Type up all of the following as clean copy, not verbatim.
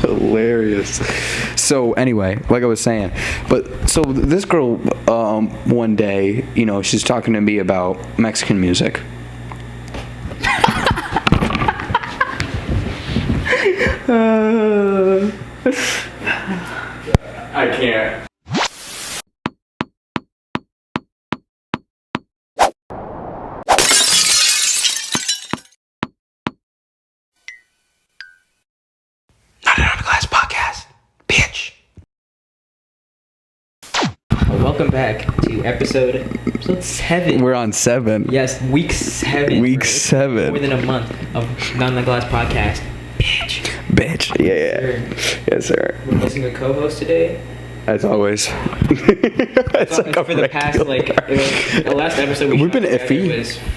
Hilarious. So anyway, like I was saying, but so this girl, one day, she's talking to me about Mexican music. I can't. Welcome back to episode 7. We're on 7. Yes, week 7. Week 7. More than a month of Not on the Glass podcast. Bitch. Yeah. Yes, sir. We're missing a co-host today. As always. It's like for the past, the last episode we've been iffy.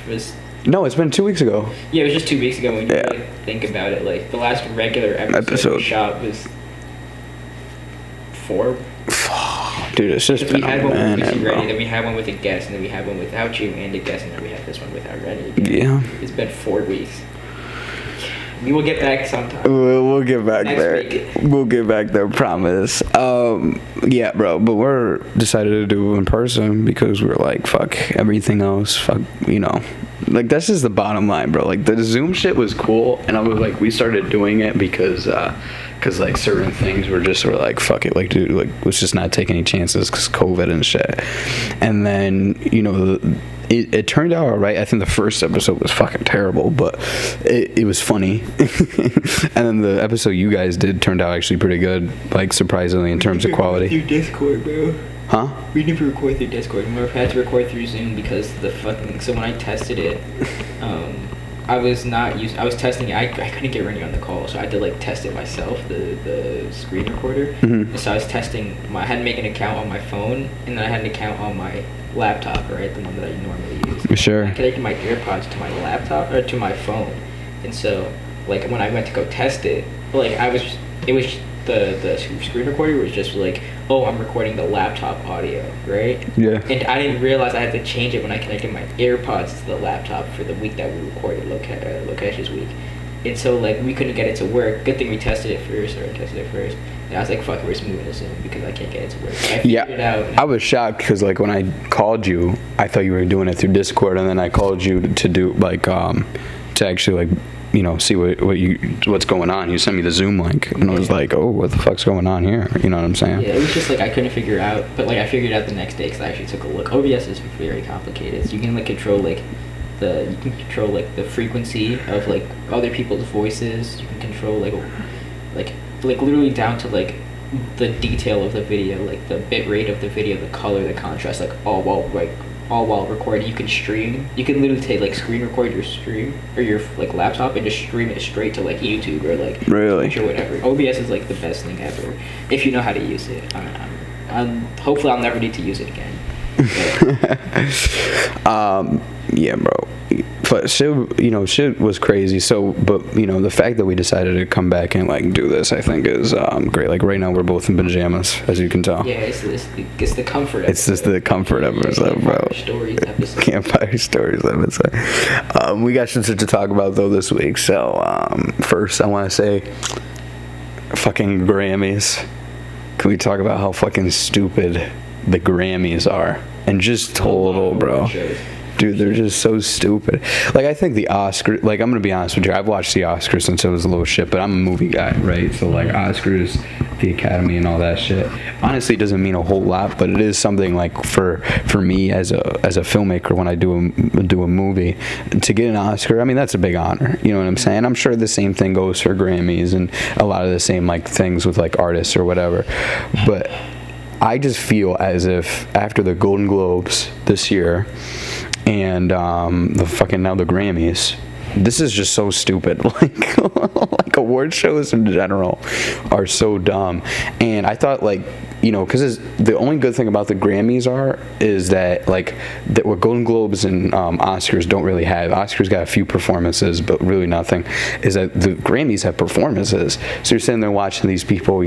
Was no, it's been 2 weeks ago. Yeah, it was just 2 weeks ago when you really think about it. Like, the last regular episode we shot was 4. Dude, it's just we had one with Rennie, then we had one with a guest, and then we had one without you and a guest, and then we had this one without Rennie again. Yeah. It's been 4 weeks. We will get back sometime. We'll get back next there. Week. We'll get back there, promise. Yeah, bro, but we're decided to do it in person because we're like, fuck everything else. Fuck, Like, that's just the bottom line, bro. Like, the Zoom shit was cool, and I was like, we started doing it because like certain things were like, fuck it, like, dude, like, let's just not take any chances because COVID and shit. And then it turned out all right. I think the first episode was fucking terrible, but it was funny. And then the episode you guys did turned out actually pretty good, like, surprisingly, in terms of quality. Through Discord, bro. Huh? We never record through Discord. We never had to record through Zoom because so when I tested it, I was testing it. I couldn't get Rennie on the call, so I had to test it myself, the screen recorder. Mm-hmm. And so I was testing. I had to make an account on my phone, and then I had an account on my laptop, right, the one that I normally use. Sure. I connected my AirPods to my laptop or to my phone, and so when I went to go test it, the screen recorder was just like, oh, I'm recording the laptop audio, right? Yeah. And I didn't realize I had to change it when I connected my AirPods to the laptop for the week that we recorded, Lokesh's week. And so, we couldn't get it to work. Good thing we tested it first. And I was like, fuck it, we're just moving to Zoom because I can't get it to work. I figured it out. I was shocked because, when I called you, I thought you were doing it through Discord, and then I called you to do, to actually, see what's going on. You sent me the Zoom link, and I was like, oh, what the fuck's going on here? You know what I'm saying? Yeah, it was just I couldn't figure out, but I figured it out the next day because I actually took a look. OBS is very complicated, so you can control the frequency of other people's voices. You can control literally down to the detail of the video, the bit rate of the video, the color, the contrast, all while recording. You can stream. You can literally take screen record your stream or your laptop and just stream it straight to YouTube or really? Twitch or whatever. OBS is the best thing ever if you know how to use it. Hopefully I'll never need to use it again. Yeah, bro. But shit was crazy. So, but the fact that we decided to come back and do this, I think is great. Right now we're both in pajamas, as you can tell. Yeah, it's the comfort. It's just the comfort episode, bro. Campfire stories episode. We got shit to talk about though this week. So, first I want to say, fucking Grammys. Can we talk about how fucking stupid the Grammys are? And just total, bro. Dude, they're just so stupid. I think the Oscars, I'm going to be honest with you, I've watched the Oscars since I was a little shit, but I'm a movie guy, right? So, Oscars, the Academy, and all that shit, honestly, it doesn't mean a whole lot, but it is something, for me as a filmmaker when I do a movie, to get an Oscar, I mean, that's a big honor, you know what I'm saying? I'm sure the same thing goes for Grammys and a lot of the same, things with, artists or whatever, but I just feel as if after the Golden Globes this year, and now the Grammys, this is just so stupid. Award shows in general are so dumb. And I thought because the only good thing about the Grammys is that what Golden Globes and Oscars don't really have. Oscars got a few performances, but really nothing. Is that the Grammys have performances. So you're sitting there watching these people,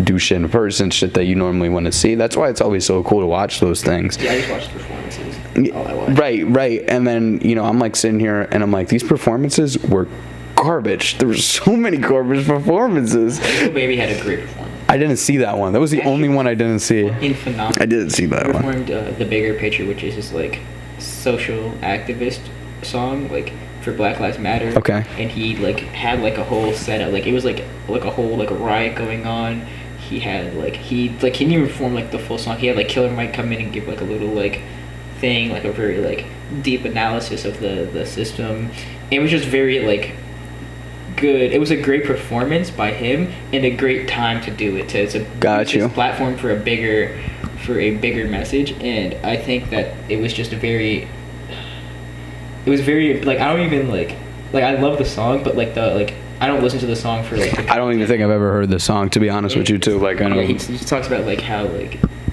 do shit in person, shit that you normally want to see. That's why it's always so cool to watch those things. Yeah, I just watch performances. Right. And then I'm sitting here and I'm these performances were garbage. There were so many garbage performances. Lil Baby had a great performance. I didn't see that one. That was the only one I didn't see. Phenomenal. I didn't see that he one. performed The Bigger Picture, which is this like social activist song, like for Black Lives Matter. Okay. And he like had like a whole setup, like it was like a whole like a riot going on. He had like he didn't even perform like the full song. He had like Killer Mike come in and give like a little like thing, like a very like deep analysis of the system. It was just very like good. It was a great performance by him and a great time to do it, to use his platform for a bigger message. And I think that it was very like, I don't even like I love the song, but like I don't listen to the song for like I don't even think I've ever heard the song, to be honest with you too. Like I know he talks about like how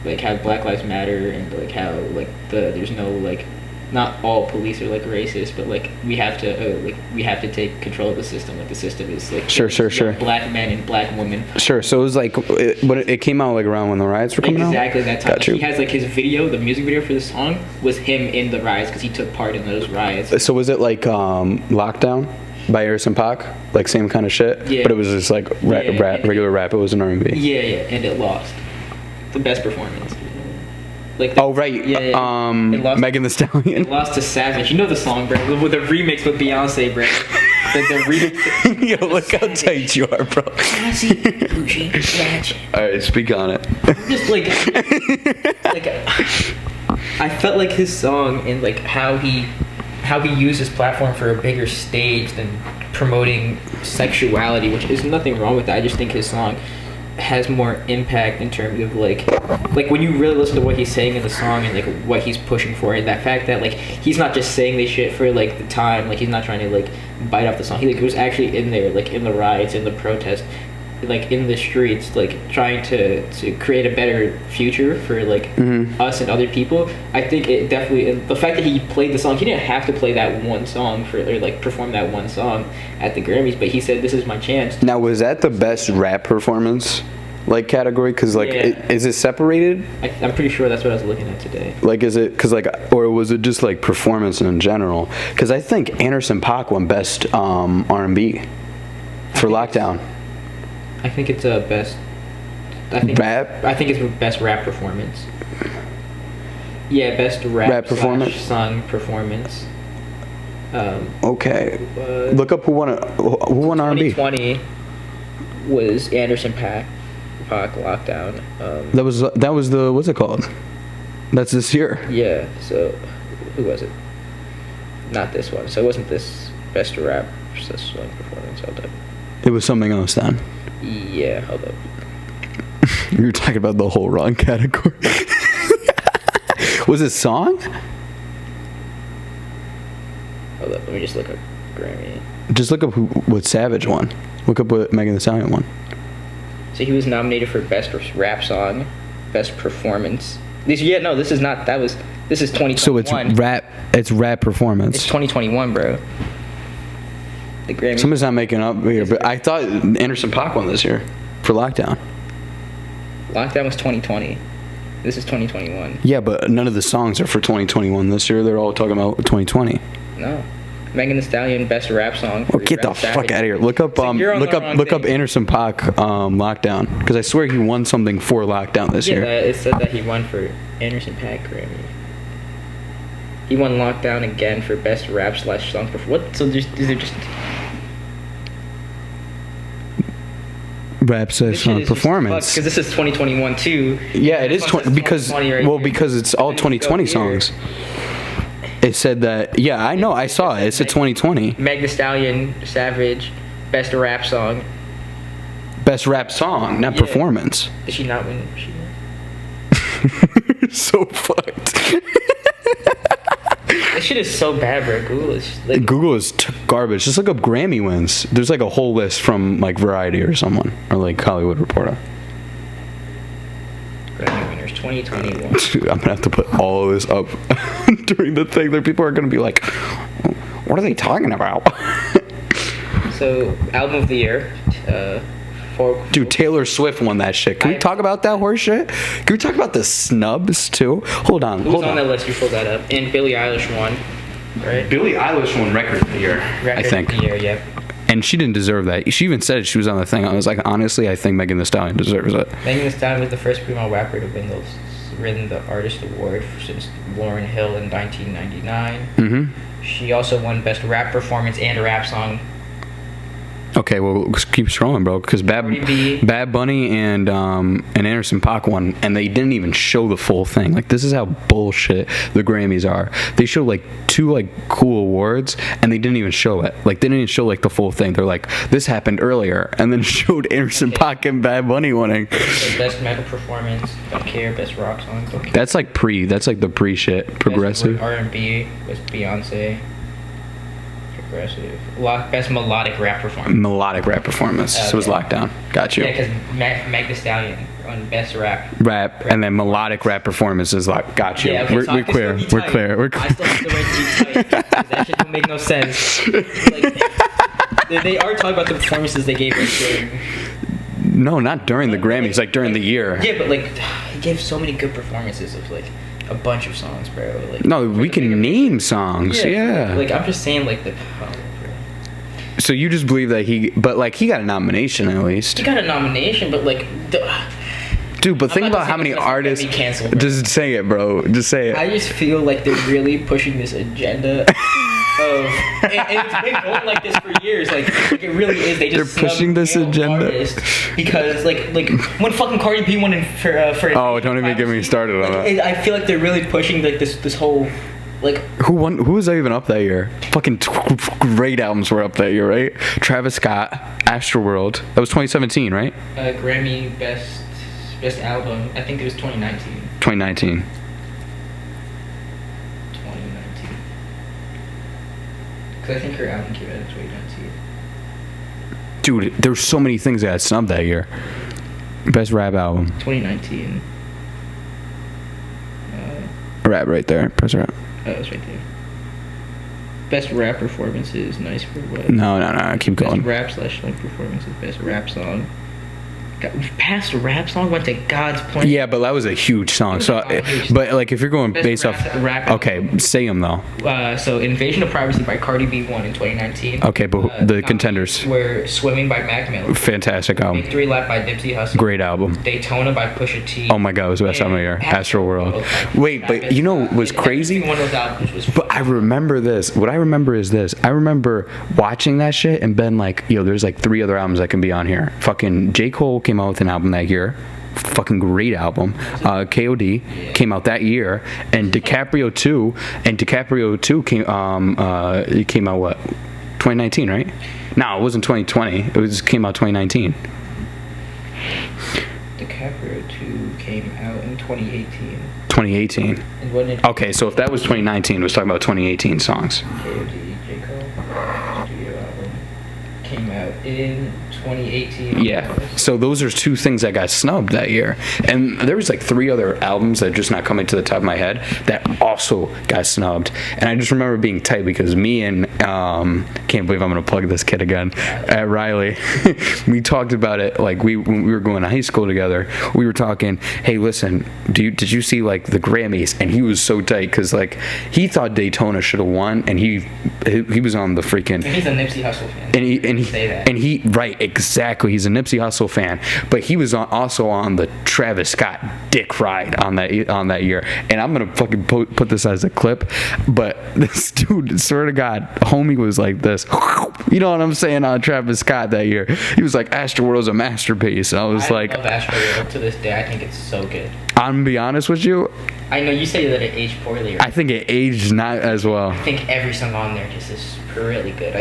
Black Lives Matter, and like how like there's no like, not all police are like racist, but like we have to take control of the system. Like the system is like sure. Black men and black women. Sure. So it was like it came out like around when the riots were coming out. Exactly that time. Got you. He has like his video, the music video for the song was him in the riots because he took part in those riots. So was it like Lockdown by Anderson .Paak, like same kind of shit? Yeah. But it was just like regular rap. It was an R&B. Yeah, and it lost the best performance. Like Megan Thee Stallion. It lost to Savage. You know the song, bro, with the remix with Beyonce, bro. The remix. Yo, look how tight you are, bro. Alright, speak on it. Just like I felt like his song and like how he used his platform for a bigger stage than promoting sexuality, which is nothing wrong with that. I just think his song has more impact in terms of like when you really listen to what he's saying in the song and like what he's pushing for, and that fact that like he's not just saying this shit for like the time, like he's not trying to like bite off the song. He like was actually in there, like in the riots, in the protests, like in the streets, like trying to create a better future for like us and other people. I think it definitely, and the fact that he played the song, he didn't have to play that one song or like perform that one song at the Grammys, but he said, this is my chance. Now, was that the best rap performance like category? Because like is it separated? I'm pretty sure that's what I was looking at today. Like, is it because like, or was it just like performance in general? Because I think Anderson .Paak won best R&B for Lockdown. I think it's a best. Rap? I think it's best rap performance. Yeah, best rap performance, song performance. Okay. Look up who won R&B. 2020 was Anderson .Paak Lockdown. That was the, what's it called? That's this year. Yeah. So who was it? Not this one. So it wasn't this best rap song performance. Hold up. It was something else then. Yeah, hold up. You were talking about the whole wrong category. Was it song? Hold up, let me just look up Grammy. Just look up what Savage won. Look up what Megan Thee Stallion won. So he was nominated for best rap song, best performance. This is not. This is 2021. So it's rap. It's rap performance. It's 2021, bro. The Grammy. Somebody's not making up here, but I thought Anderson .Paak won this year for Lockdown. Lockdown was 2020. This is 2021. Yeah, but none of the songs are for 2021 this year. They're all talking about 2020. No. Megan Thee Stallion best rap song. Oh, get the fuck out of here! Look up Anderson .Paak Lockdown, because I swear he won something for Lockdown this year. Yeah, it said that he won for Anderson .Paak Grammy. He won Lockdown again for best rap / song performance. What? So is it just rap song performance? Because this is 2021 too. Yeah, it is because it's all 2020 songs. It said that. Yeah, I know. I saw it. It said 2020. Meg Thee Stallion, Savage, best rap song. Best rap song, not performance. Did she not win? So fucked. This shit is so bad, bro. Google is garbage. Just look up Grammy wins. There's like a whole list from like Variety or someone, or like Hollywood Reporter. Grammy winners 2021. Dude, I'm gonna have to put all of this up during the thing. There, people are gonna be like, "What are they talking about?" So, album of the year. Dude, Taylor Swift won that shit. Can we talk about that horse shit? Can we talk about the snubs too? Hold on. Who's on that list? You pulled that up. And Billie Eilish won, right? Billie Eilish won record of the year, I think. Record of the year, yeah. and she didn't deserve that. She even said it. She was on the thing. I was like, honestly, I think Megan Thee Stallion deserves it. Megan Thee Stallion was the first female rapper to win the Artist Award since Lauryn Hill in 1999. Mm-hmm. She also won Best Rap Performance and a Rap Song. Okay, well, just keep scrolling, bro. Because Bad Bunny and Anderson .Paak won, and they didn't even show the full thing. Like, this is how bullshit the Grammys are. They showed like 2 like cool awards, and they didn't even show it. Like, they didn't even show like the full thing. They're like, this happened earlier, and then showed Anderson .Paak and Bad Bunny winning. So Best Metal Performance, don't care. Best Rock Song, don't care. That's like the pre shit, progressive. Best R&B was Beyonce. Progressive. Best melodic rap performance. Melodic rap performance. So it was Lockdown. Got you. Yeah, because Meg Thee Stallion on Best Rap. And then melodic rap performance is like, got you. Yeah, okay, we're clear. We're clear. I still have the right to be tight. 'Cause that shit don't make no sense. Like, they are talking about the performances they gave us during. No, not during the Grammys. Like during the year. Yeah, but like, he gave so many good performances of like a bunch of songs, bro. Like, no, we can name songs. Yeah. Like, I'm just saying, like, so you just believe that he got a nomination at least. He got a nomination, but like, dude, but think about how many artists. Just say it, bro. Just say it. I just feel like they're really pushing this agenda. And it's been going like this for years. Like it really is. They're pushing this agenda because like when fucking Cardi B won for oh, don't even get me started on that. I feel like they're really pushing like this whole like. Who won? Who was even up that year? Fucking great albums were up that year, right? Travis Scott, Astroworld. That was 2017, right? Grammy best album. I think it was 2019. 2019. Because I think her album came out in 2019. Dude, there were so many things that got snubbed that year. Best rap album. 2019. Rap right there. Press rap. Oh, it's right there. Best rap performances. Nice for what? No. Keep going. Best rap/like performances. Best rap song. Past rap song went to God's Plan. Yeah, but that was a huge song. So, but like if you're going based off, okay, say them though. So Invasion of Privacy by Cardi B won in 2019. Okay, but the contenders were Swimming by Mac Miller. Fantastic album. Victory Lap by Nipsey Hussle. Great album. Daytona by Pusha T. Oh my God, it was the best album of the year. Astroworld. Wait, but you know what was crazy? One of those albums was. But I remember this. What I remember is this. I remember watching that shit and been like, yo, there's like 3 other albums that can be on here. Fucking J. Cole came out with an album that year. Fucking great album. KOD came out that year, and DiCaprio 2 came out what? 2019, right? No, it wasn't 2020. It came out 2019. DiCaprio 2 came out in 2018. 2018. Okay, so if that was 2019, it was talking about 2018 songs. KOD, J. Cole, studio album, came out in 2018. Yeah, so those are 2 things that got snubbed that year, and there was like 3 other albums that are just not coming to the top of my head that also got snubbed. And I just remember being tight because me and can't believe I'm gonna plug this kid again, at Riley. We talked about it like when we were going to high school together. We were talking, hey, listen, did you see like the Grammys? And he was so tight because like he thought Daytona should have won, and he was on the freaking. And he's a Nipsey Hussle fan. And he right. Exactly, he's a Nipsey Hussle fan, but he was also on the Travis Scott dick ride on that year. And I'm gonna fucking put this as a clip, but this dude, swear to God, homie was like this. You know what I'm saying on Travis Scott that year? He was like, Astroworld's a masterpiece. I love Astroworld to this day. I think it's so good. I'm gonna be honest with you. I know you say that it aged poorly. Right? I think it aged not as well. I think every song on there just is really good.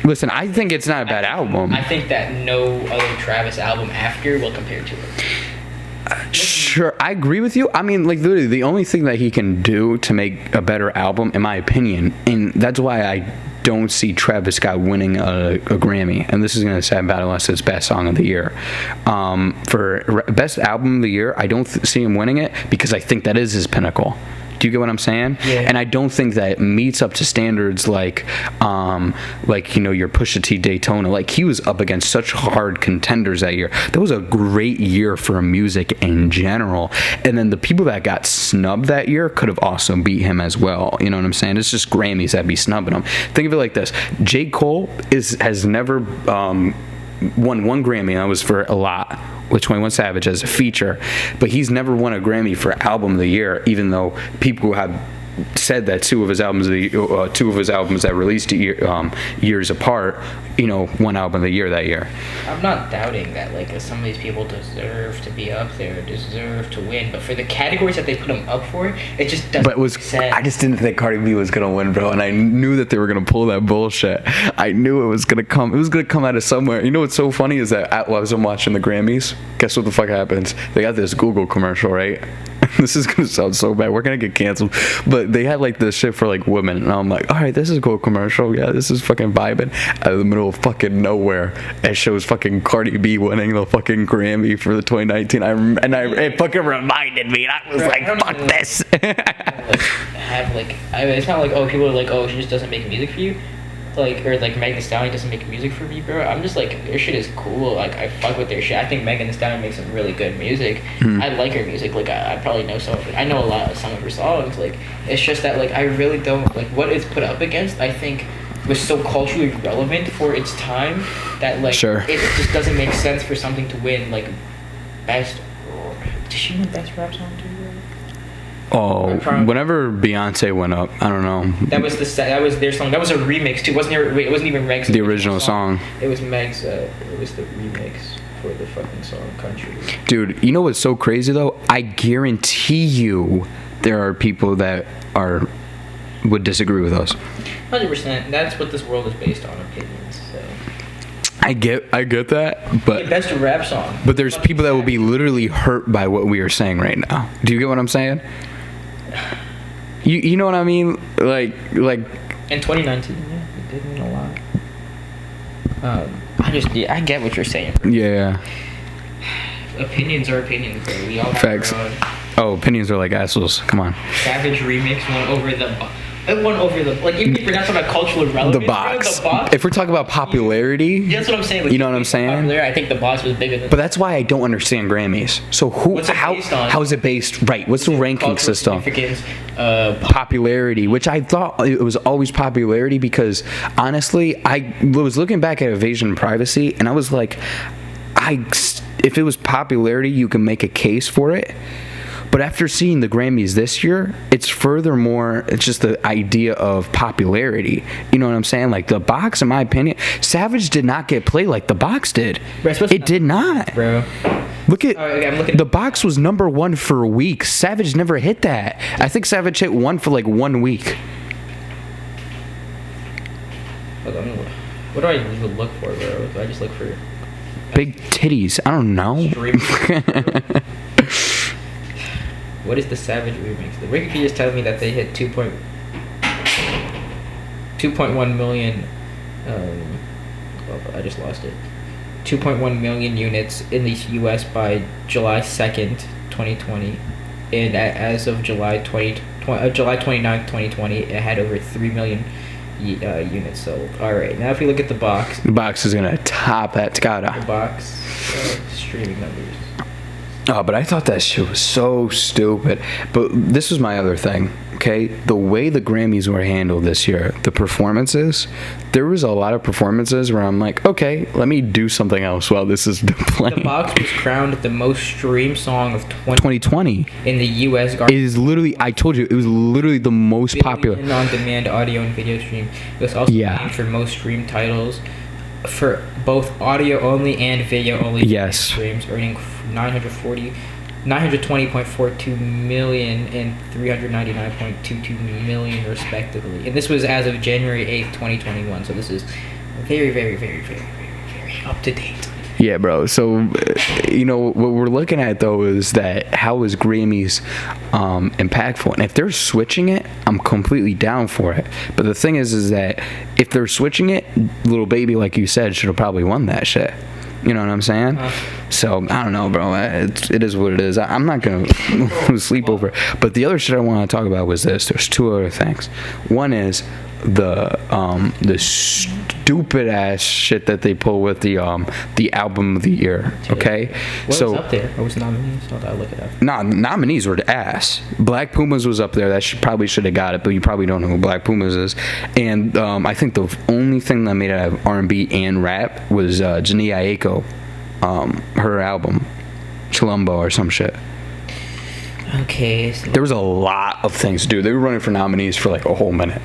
Listen, I think it's not a bad album. I think that no other Travis album after will compare to it. Sure, I agree with you. I mean, like, literally, the only thing that he can do to make a better album, in my opinion, and that's why I don't see Travis Scott winning a Grammy, and this is going to sound bad unless it's best song of the year. For best album of the year, I don't see him winning it because I think that is his pinnacle. Do you get what I'm saying? Yeah. And I don't think that meets up to standards like your Pusha T Daytona. Like, he was up against such hard contenders that year. That was a great year for music in general. And then the people that got snubbed that year could have also beat him as well. You know what I'm saying? It's just Grammys that be snubbing him. Think of it like this: J. Cole has never won one Grammy, and that was for A Lot with 21 Savage as a feature, but he's never won a Grammy for Album of the Year, even though people have said that two of his albums that released years apart, won Album of the Year that year. I'm not doubting that like some of these people deserve to be up there, deserve to win, but for the categories that they put them up for, it just doesn't make sense. I just didn't think Cardi B was gonna win, bro, and I knew that they were gonna pull that bullshit. I knew it was gonna come. It was gonna come out of somewhere. You know what's so funny is that while I'm watching the Grammys, guess what the fuck happens? They got this Google commercial, right? This is gonna sound so bad. We're gonna get canceled, but they had like this shit for like women, and I'm like, all right, this is a cool commercial. Yeah, this is fucking vibing. Out of the middle of fucking nowhere, it shows fucking Cardi B winning the fucking Grammy for the 2019. It fucking reminded me, and I was like, fuck this. It's not like, oh, people are like, oh, she just doesn't make music for you. Like, or like Megan Thee Stallion doesn't make music for me, bro. I'm just like, their shit is cool. Like, I fuck with their shit. I think Megan Thee Stallion makes some really good music. I like her music. Like, I probably know some of it. I know a lot of some of her songs. Like, it's just that, like, I really don't, like, what it's put up against, I think, was so culturally relevant for its time that, like, it just doesn't make sense for something to win, like, best. Did she win best rap song too? Oh, whenever Beyonce went up, I don't know. That was their song. That was a remix too. It wasn't even Meg's. The original song. It was Meg's. It was the remix for the fucking song Country. Dude, you know what's so crazy though? I guarantee you there are people that would disagree with us. 100%. That's what this world is based on, opinions. So. I get that, but best rap song. But there's people that will be literally hurt by what we are saying right now. Do you get what I'm saying? You know what I mean? Like in 2019, yeah, it did mean a lot. I get what you're saying. Yeah. Opinions are opinions, bro. We all have Facts. our own. Oh, opinions are like assholes. Come on. Savage remix won over like, even if we're not talking about cultural relevance, the box. Bro, the box. If we're talking about popularity, that's what I'm saying. Like, you know what I'm saying? I think the box was bigger than. But that's why I don't understand Grammys. So how is it based? Right. What's the ranking system? Popularity, which I thought it was always popularity, because honestly, I was looking back at Invasion and Privacy, and I was like, if it was popularity, you can make a case for it. But after seeing the Grammys this year, it's just the idea of popularity. You know what I'm saying? Like, the box, in my opinion, Savage did not get played like the box did. It did not. Bro. Look at the box was number one for a week. Savage never hit that. I think Savage hit one for like 1 week. What do I even look for, bro? I just look for big titties. I don't know. What is the Savage remix? The Wikipedia is telling me that they hit 2.1 million. I just lost it. 2.1 million units in the U.S. by July 2nd, 2020, and as of July 29th, 2020, it had over 3 million units sold. All right, now if we look at the box, the box is gonna top that. The box streaming numbers. Oh, but I thought that shit was so stupid. But this was my other thing, okay? The way the Grammys were handled this year, the performances, there was a lot of performances where I'm like, okay, let me do something else while this is playing. The box was crowned the most streamed song of 2020 in the U.S. It is literally, I told you, it was literally the most popular. On-demand audio and video stream. It was also named for most streamed titles for both audio only and video only streams, earning 920.42 million and 399.22 million respectively. And this was as of January 8th, 2021. So this is very, very, very, very, very, very up to date. Yeah, bro. So, what we're looking at, though, is that how is Grammys impactful? And if they're switching it, I'm completely down for it. But the thing is that if they're switching it, Lil Baby, like you said, should have probably won that shit. You know what I'm saying? So I don't know, bro. It is what it is. I'm not gonna lose sleep over it. But the other shit I want to talk about was this. There's two other things. One is the stupid ass shit that they pull with the album of the year. Okay, what was up there? What was nominees? I'll look it up. Nah, nominees were ass. Black Pumas was up there. That probably should have got it, but you probably don't know who Black Pumas is. And I think the only thing that made it out of R&B and rap was Janae Aiko, her album Chilumbo or some shit. Okay. So there was a lot of things to do. They were running for nominees for like a whole minute.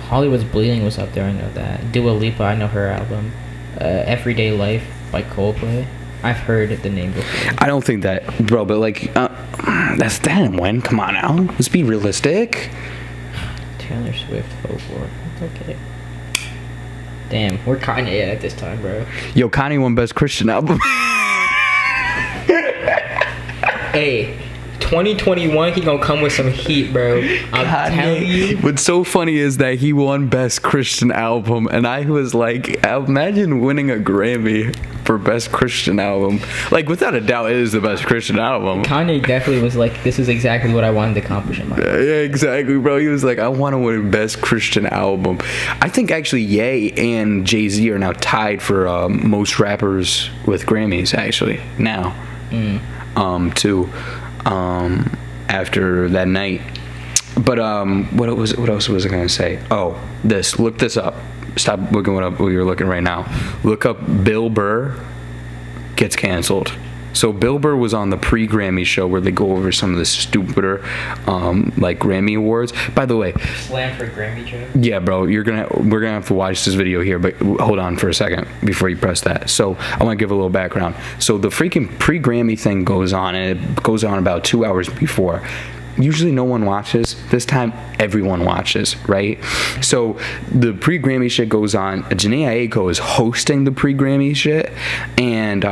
Hollywood's Bleeding was up there, I know that. Dua Lipa, I know her album. Everyday Life by Coldplay. I've heard the name before. I don't think that, bro, but like, that didn't win. Come on now. Let's be realistic. Taylor Swift, Folklore. Okay. Damn, we're Kanye at this time, bro. Yo, Kanye won Best Christian Album. Hey. 2021, he gonna come with some heat, bro. I'm telling you. What's so funny is that he won Best Christian Album, and I was like, imagine winning a Grammy for Best Christian Album. Like, without a doubt, it is the Best Christian Album. Kanye definitely was like, this is exactly what I wanted to accomplish in my life. Yeah, exactly, bro. He was like, I want to win Best Christian Album. I think actually Ye and Jay-Z are now tied for most rappers with Grammys, actually, now. Too. After that night. But what else was I gonna say? Oh, look this up. Stop looking what you're looking right now. Look up Bill Burr gets canceled. So Bill Burr was on the pre-Grammy show where they go over some of the stupider like Grammy awards. By the way, slam for Grammy joke. Yeah, bro, we're gonna have to watch this video here, but hold on for a second before you press that. So I want to give a little background. So the freaking pre-Grammy thing goes on, and it goes on about 2 hours before. Usually no one watches. This time everyone watches, right? So the pre-Grammy shit goes on. Janae Aiko is hosting the pre-Grammy shit, and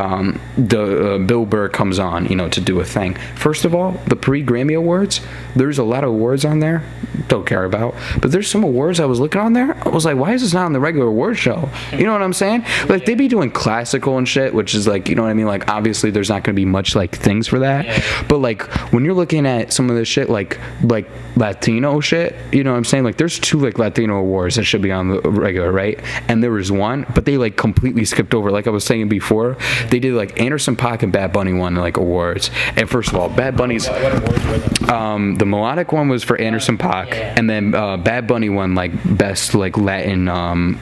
Bill Burr comes on, to do a thing. First of all, the pre-Grammy awards, there's a lot of awards on there. Don't care about. But there's some awards I was looking on there. I was like, why is this not on the regular award show? You know what I'm saying? Like, they be doing classical and shit, which is like, you know what I mean? Like, obviously there's not going to be much like things for that. Yeah. But like, when you're looking at some of this shit, like Latino shit, you know what I'm saying? Like, there's 2 like Latino awards that should be on the regular, right? And there was one, but they like completely skipped over. Like I was saying before, they did like Anderson .Paak and Bad Bunny won like awards. And first of all, Bad Bunny's what awards were they? The melodic one was for Anderson .Paak, and then Bad Bunny won like best like Latin album.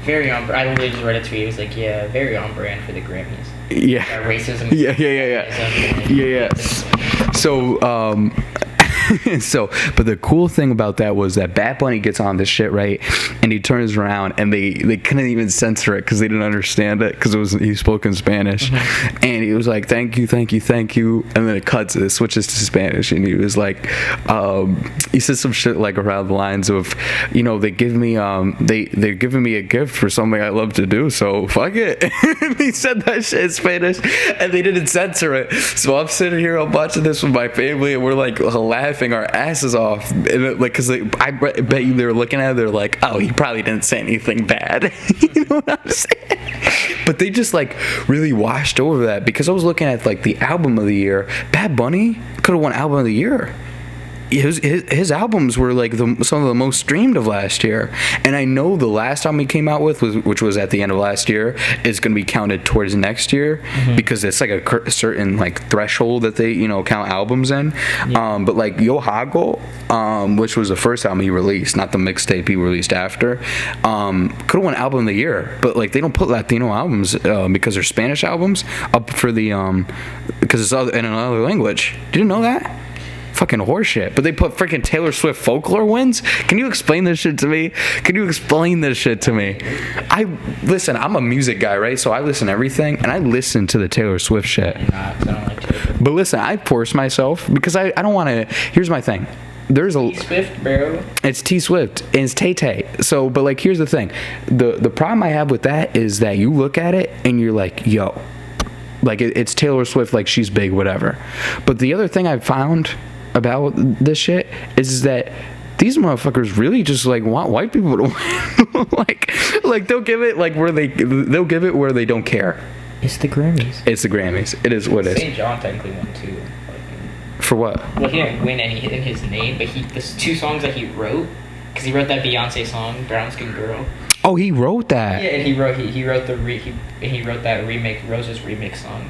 Very on. I literally just read a tweet. It was like, yeah, very on brand for the Grammys. Yeah. Racism. Yeah. So but the cool thing about that was that Bad Bunny gets on this shit, right, and he turns around and they couldn't even censor it because they didn't understand it because he spoke in Spanish, and he was like, thank you, and then it switches to Spanish, and he was like, he said some shit like around the lines of, they give me they're giving me a gift for something I love to do, so fuck it. And he said that shit in Spanish, and they didn't censor it. So I'm sitting here, I'm watching this with my family, and we're like laughing our asses off, and because I bet you they're looking at it, they're like, oh, he probably didn't say anything bad. You know what I'm saying? But they just like really washed over that, because I was looking at like the album of the year. Bad Bunny could have won album of the year. His albums were like some of the most streamed of last year, and I know the last album he came out with which was at the end of last year, is going to be counted towards next year, because it's like a certain like threshold that they count albums in. But like Yo Hago, which was the first album he released, not the mixtape he released after, could have won album of the year, but like they don't put Latino albums because they're Spanish albums up for the because it's in another language. Did you know that? Fucking horseshit. But they put freaking Taylor Swift Folklore wins? Can you explain this shit to me? Listen, I'm a music guy, right? So I listen to everything, and I listen to the Taylor Swift shit. But listen, I force myself because I don't want to. Here's my thing. There's a T-Swift, bro. It's T-Swift, and it's Tay-Tay. So, but like, here's the thing. The problem I have with that is that you look at it, and you're like, yo. Like, it's Taylor Swift, like, she's big, whatever. But the other thing I've found about this shit is that these motherfuckers really just like want white people to win. like they'll give it like they'll give it where they don't care. It's the Grammys. It's the Grammys. It is what it is. St. John technically won too. For what? Well, he didn't win any in his name, but the 2 songs that he wrote, because he wrote that Beyonce song, Brown Skin Girl. Oh, he wrote that. Yeah, and he wrote that remix, Rose's remix song.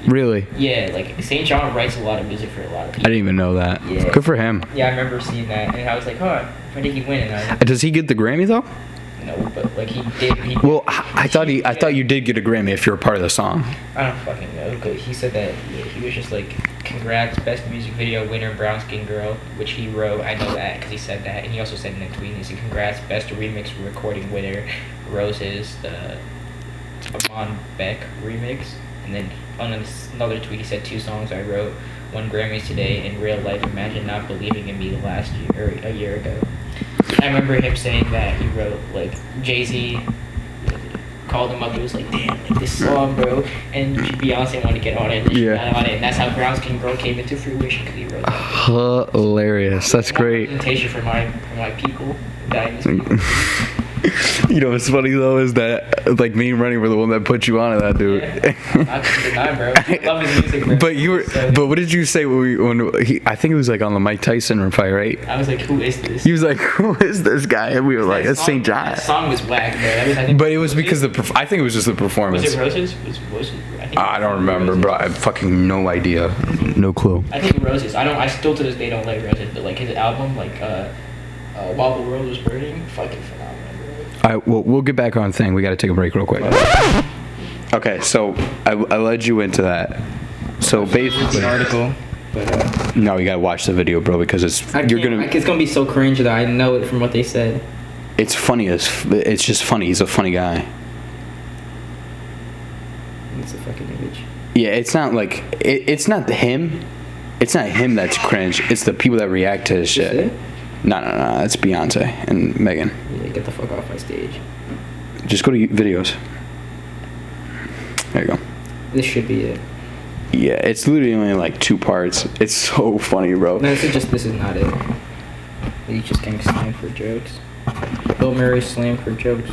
Really? Yeah, like St. John writes a lot of music for a lot of people. I didn't even know that. Yeah. Good for him. Yeah, I remember seeing that, and I was like, oh, when did he win? And I was like, Does he get the Grammy though? no, but like he did. Well, I thought you did get a Grammy if you're a part of the song. I don't fucking know, because he said that he was just like, congrats, best music video winner, Brown Skin Girl, which he wrote. I know that because he said that, and he also said in a tweet, he said, congrats, best remix recording winner, Roses, the Amon Beck remix. And then on another tweet, he said 2 songs I wrote, won Grammys today. In real life, imagine not believing in me last year or a year ago. I remember him saying that he wrote, like, Jay-Z called him up and was like, damn, like, this song, bro. And Beyonce wanted to get on it. And Yeah. on it. And that's how Brown Skin Girl came into fruition, because he wrote that. Hilarious. That's great. Representation for my people. Dynasty. You know what's funny though is that like me and Rennie were the one that put you on to that dude. Yeah. I can deny, bro. I love his music, bro. But you were, So, but what did you say when he? I think it was like on the Mike Tyson fight, right? I was like, who is this? He was like, "Who is this guy?" And we were like, "It's St. John." That song was whack, bro. That was, I think, But it was because I think it was just the performance. Was it Roses? Was it, I don't remember, bro. I have fucking no idea, no clue. I think Roses. I still to this day don't like Roses, but like his album, like While the World Was Burning, fucking phenomenal. All right, well, we'll get back on thing. We got to take a break real quick. Okay, so I led you into that. So basically, an article, but no, you gotta watch the video, bro, because it's gonna be so cringe that I know it from what they said. It's funny it's just funny. He's a funny guy. It's a fucking image. Yeah, it's not like it's not him. It's not him that's cringe. It's the people that react to his shit. Is it? No, it's Beyonce and Megan. Yeah, get the fuck off my stage. Just go to videos. There you go. This should be it. Yeah, it's literally only like 2 parts. It's so funny, bro. No, this is not it. He's just getting slammed for jokes. Bill Murray slammed for jokes.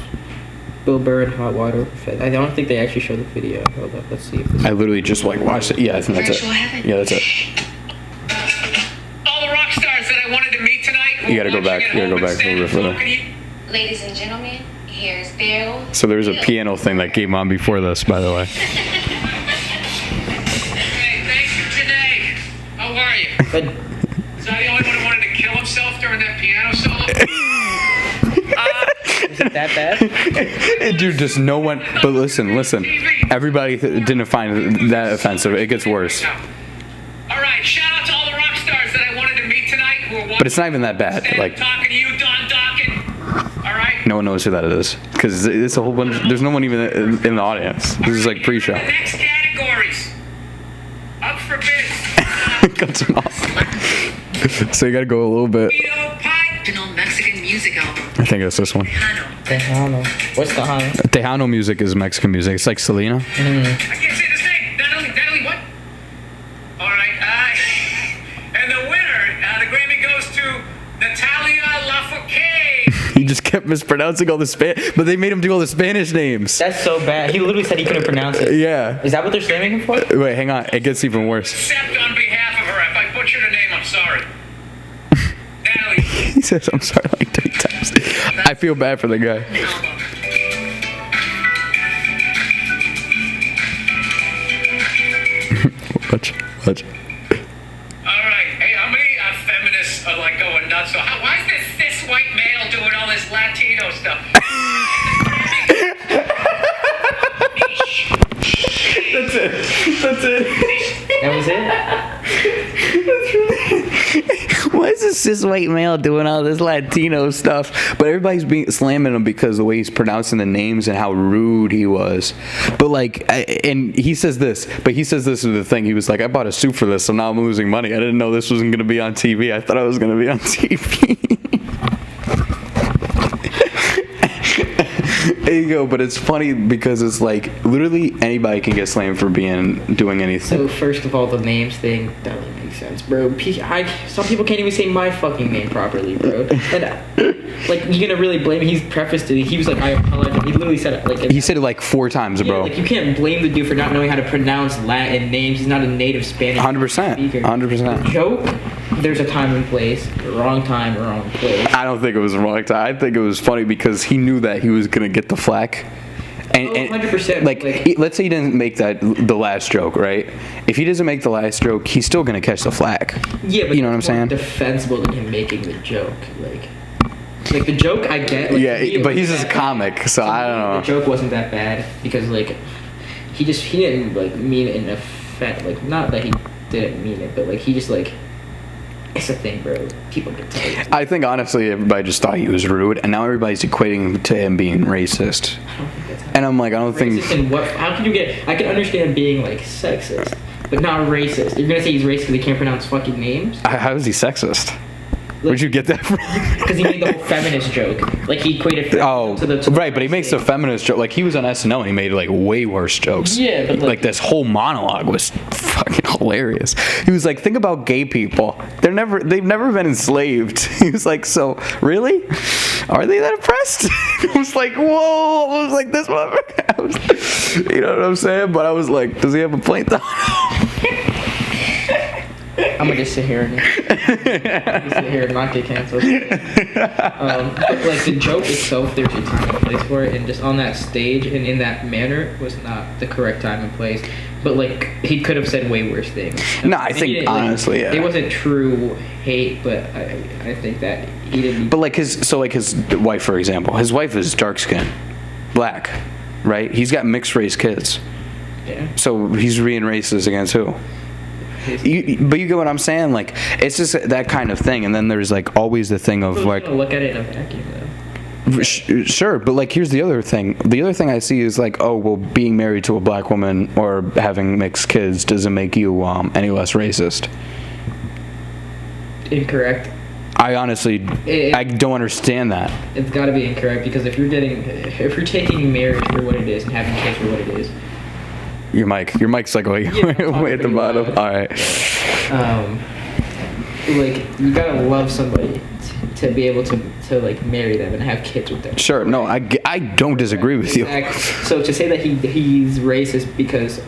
Bill Burr in hot water. I don't think they actually show the video. Hold up, let's see if this. I literally just like watched it. Yeah, I think that's it. Yeah, that's it. All the rock stars that I wanted to meet tonight. You gotta go back. You gotta go back a little bit further. Ladies and gentlemen, here's Bill. So there was a piano thing that came on before this, by the way. Hey, thank you, Janae. How are you? But Is I the only one who wanted to kill himself during that piano solo? is it that bad? Dude, just no one. But listen. Everybody didn't find that offensive. It gets worse. All right, shout out to all the rock stars that I wanted to meet tonight who are watching. But it's not even that bad. Like, talking to you, Don Dokken. All right. no one knows who that is because it's a whole bunch. There's no one even in the audience. This is like pre-show. The next categories. Up for bids. Cuts him off. So you gotta go a little bit. Mexican music album. I think it's this one. Tejano. What's Tejano? Tejano music is Mexican music. It's like Selena. I can't say this name. Natalie what? All right. And the winner, the Grammy goes to Natalia Lafourcade. He just kept mispronouncing all the Spanish, but they made him do all the Spanish names. That's so bad. He literally said he couldn't pronounce it. Yeah. Is that what they're slamming him for? Wait, hang on. It gets even worse. Except on behalf of her. If I butchered her name, I'm sorry. Natalie. He says, "I'm sorry," like 3 times. I feel bad for the guy. Watch. All right. Hey, how many feminists are like going nuts? So why is this white male doing all this Latino stuff? That's it. That was it? Why is this cis white male doing all this Latino stuff? But everybody's slamming him because the way he's pronouncing the names and how rude he was. But like, and he says this. But he says this is the thing. He was like, "I bought a suit for this, so now I'm losing money. I didn't know this wasn't going to be on TV. I thought I was going to be on TV." There you go, but it's funny because it's like literally anybody can get slammed for doing anything. So first of all, the names thing doesn't make sense, bro. Some people can't even say my fucking name properly, bro. And like, you gonna really blame him? He's prefaced it. He was like, I apologize. He literally said it like. He said it like 4 times, bro. Like, you can't blame the dude for not knowing how to pronounce Latin names. He's not a native Spanish 100%. speaker. 100%. Joke. There's a time and place. Wrong time, wrong place. I don't think it was the wrong time. I think it was funny because he knew that he was gonna get the flack. And 100%. Like, let's say he didn't make the last joke, right? If he doesn't make the last joke, he's still gonna catch the flack. Yeah, but you know what I'm saying? Defensible than him making the joke, like the joke I get. Like, yeah, but he's just a comic, so I don't know. The joke wasn't that bad because like he didn't like mean it in effect. Like, not that he didn't mean it, but like he just like. It's a thing, bro. People get tired. I think honestly, everybody just thought he was rude, and now everybody's equating to him being racist. I don't think that's And I'm like, I don't think. Racist in what? How can you get? I can understand being like sexist, but not racist. You're gonna say he's racist because he can't pronounce fucking names? How is he sexist? Where'd you get that from? Because he made the whole feminist joke. Like, he equated to the right, but he makes the feminist joke. Like, he was on SNL and he made like way worse jokes. Yeah, but like this whole monologue was fucking hilarious. He was like, think about gay people. They've never been enslaved. He was like, so really? Are they that oppressed? I was like, whoa! I was like, this motherfucker. You know what I'm saying? But I was like, does he have a point though? I'm gonna just sit here and not get canceled. But like, the joke itself, there's a time and place for it, and just on that stage and in that manner was not the correct time and place. But like, he could have said way worse things. No, I think honestly, yeah. It wasn't true hate, but I think that he didn't. But like his wife, for example, his wife is dark skinned, black, right? He's got mixed race kids. Yeah. So he's being racist against who? But you get what I'm saying? Like, it's just that kind of thing. And then there's like always the thing of like, look at it in a vacuum though. Sure, but like here's the other thing. The other thing I see is like, oh well, being married to a black woman or having mixed kids doesn't make you any less racist. Incorrect. I honestly, I don't understand that. It's got to be incorrect because if you're taking marriage for what it is and having kids for what it is. Your mic's like way at the bottom. All right. Like, you gotta love somebody to be able to like marry them and have kids with them. Sure. No, I don't disagree with you. So to say that he's racist because